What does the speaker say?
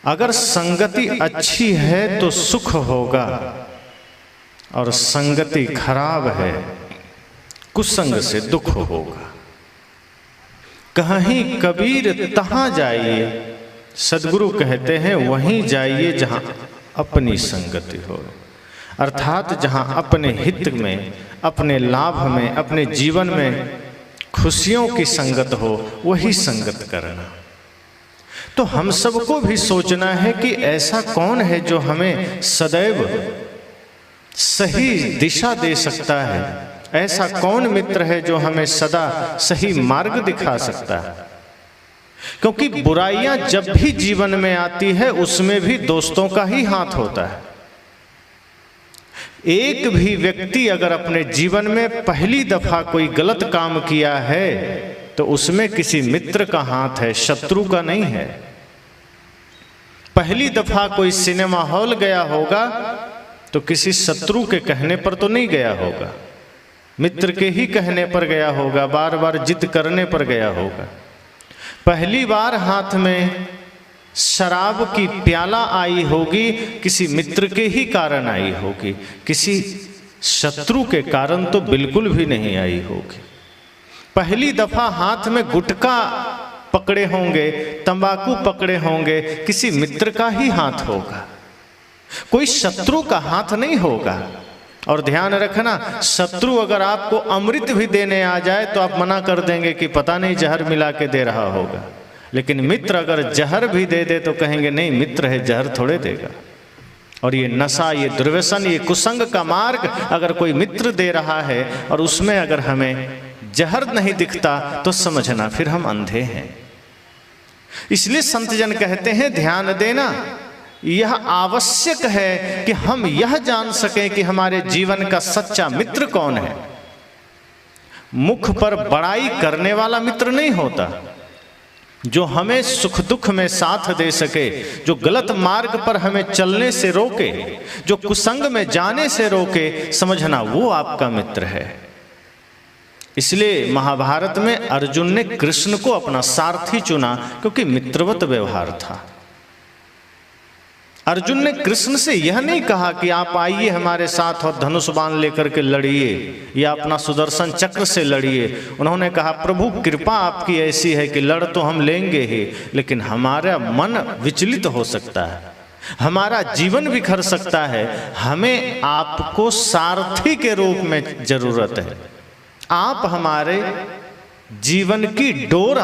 अगर संगति अच्छी है तो सुख होगा और संगति खराब है कुसंग से दुख होगा। कहीं कबीर तहां जाइए, सदगुरु कहते हैं वहीं जाइए जहां अपनी संगति हो, अर्थात जहां अपने हित में, अपने लाभ में, अपने जीवन में खुशियों की संगत हो, वही संगत करना। तो हम सबको भी सोचना है कि ऐसा कौन है जो हमें सदैव सही दिशा दे सकता है, ऐसा कौन मित्र है जो हमें सदा सही मार्ग दिखा सकता है। क्योंकि बुराइयां जब भी जीवन में आती है उसमें भी दोस्तों का ही हाथ होता है। एक भी व्यक्ति अगर अपने जीवन में पहली दफा कोई गलत काम किया है तो उसमें किसी मित्र का हाथ है, शत्रु का नहीं है। पहली दफा कोई सिनेमा हॉल गया होगा तो किसी शत्रु के कहने पर तो नहीं गया होगा, मित्र के ही कहने पर गया होगा, बार बार जिद करने पर गया होगा। पहली बार हाथ में शराब की प्याला आई होगी किसी मित्र के ही कारण आई होगी, किसी शत्रु के कारण तो बिल्कुल भी नहीं आई होगी। पहली दफा हाथ में गुटखा पकड़े होंगे, तंबाकू पकड़े होंगे, किसी मित्र का ही हाथ होगा, कोई शत्रु का हाथ नहीं होगा। और ध्यान रखना, शत्रु अगर आपको अमृत भी देने आ जाए तो आप मना कर देंगे कि पता नहीं जहर मिला के दे रहा होगा, लेकिन मित्र अगर जहर भी दे दे तो कहेंगे नहीं मित्र है, जहर थोड़े देगा। और ये नशा, ये दुर्व्यसन, ये कुसंग का मार्ग अगर कोई मित्र दे रहा है और उसमें अगर हमें जहर नहीं दिखता तो समझना फिर हम अंधे हैं। इसलिए संत जन कहते हैं ध्यान देना, यह आवश्यक है कि हम यह जान सकें कि हमारे जीवन का सच्चा मित्र कौन है। मुख पर बड़ाई करने वाला मित्र नहीं होता, जो हमें सुख दुख में साथ दे सके, जो गलत मार्ग पर हमें चलने से रोके, जो कुसंग में जाने से रोके, समझना वो आपका मित्र है। इसलिए महाभारत में अर्जुन ने कृष्ण को अपना सारथी चुना क्योंकि मित्रवत व्यवहार था। अर्जुन ने कृष्ण से यह नहीं कहा कि आप आइए हमारे साथ और धनुष बाण लेकर के लड़िए या अपना सुदर्शन चक्र से लड़िए। उन्होंने कहा प्रभु कृपा आपकी ऐसी है कि लड़ तो हम लेंगे ही, लेकिन हमारा मन विचलित हो सकता है, हमारा जीवन बिखर सकता है, हमें आपको सारथी के रूप में जरूरत है। आप हमारे जीवन की डोर